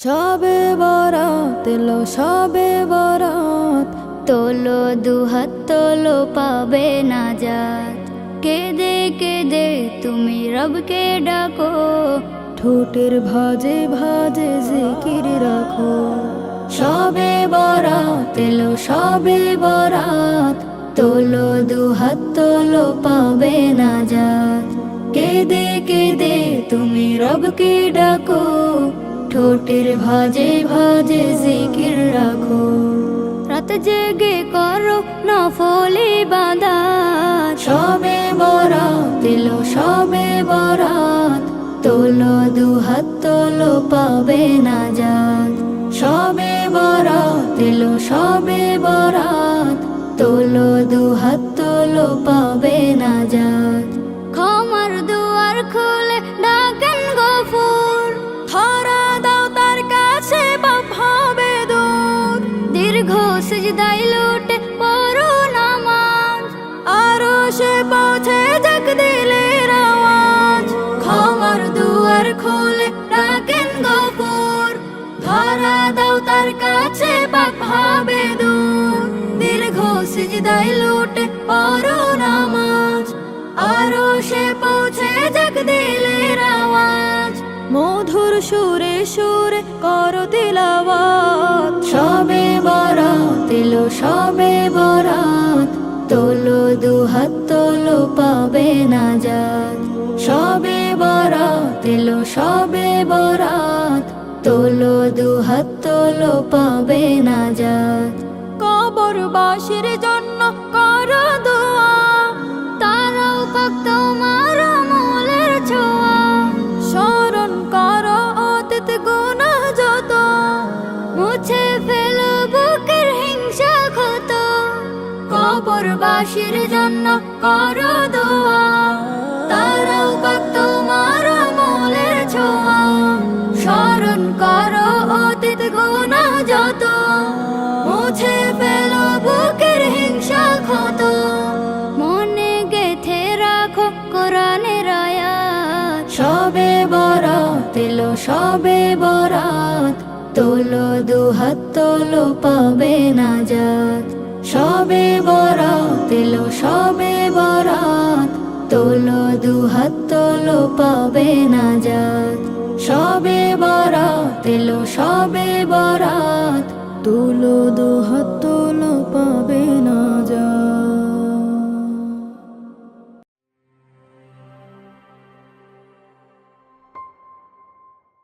সবে বরাত এলো সবে বরাত, তোলো দুহাত তোলো পাবে নাজাত। কেঁদে কেঁদে তুমি রবকে ডাকো, ঠোঁটের ভাজে ভাজে জিকির রাখো। সবে বরাত এলো সবে বরাত, তোলো দুহাত তোলো পাবে নাজাত। কেঁদে কেঁদে তুমি রবকে ডাকো, ঠোঁটের ভাজে ভাজে জিকির রাখো। রাত জেগে করো নফল ইবাদত, সবে বরাত এলো সবে বরাত, তোলো দুহাত তোলো পাবে নাজাত। সবে বরাত এলো সবে বরাত, তোলো দুহাত তোলো পাবে নাজাত। ক্ষমার দুয়ার খুলে ডাকেন গফুর, ধরা দাও তার কাছে পাপ হবে দূর। দীর্ঘ সিজদায় লুটে পড়ো নামাজ, আরো সে পৌঁছে যাক দিলের আওয়াজ। ক্ষমার দুয়ার খুলে ডাকেন গফুর, ধরা দাও তার কাছে পাপ হবে দূর। দীর্ঘ সিজদায় লুটে পড়ো নামাজ, আরো সে পৌঁছে যাক দিলের আওয়াজ। মধুর সুরে সুরে করো তিলাওয়াত। সবে বরাত এলো সবে বরাত, তোলো দুহাত তোলো পাবে নাজাত। সবে বরাত এলো সবে বরাত, তোলো দুহাত তোলো পাবে নাজাত। কবরবাসীর জন্য করো দোয়া, তারাও পাক তোমার আমলের ছোঁয়া। স্মরণ করো অতীত গুনাহ যত, মুছে ফেলো বুকের হিংসা ক্ষত। কবরবাসীর জন্য করো দোয়া, তারাও পাক তোমার আমলের ছোঁয়া। স্মরণ করো অতীত গুনাহ যত, মুছে ফেলো বুকের হিংসা ক্ষত। মনে গেথে রাখো কোরআনের আয়াত, সবে বরাত এলো সবে বরাত, তোলো দুহাত তোলো পাবে নাজাত। সবে বরাত এলো সবে বরাত, তোলো দুহাত তোলো পাবে নাজাত। সবে বরাত এলো সবে বরাত, তোলো দুহাত তোলো পাবে নাজাত।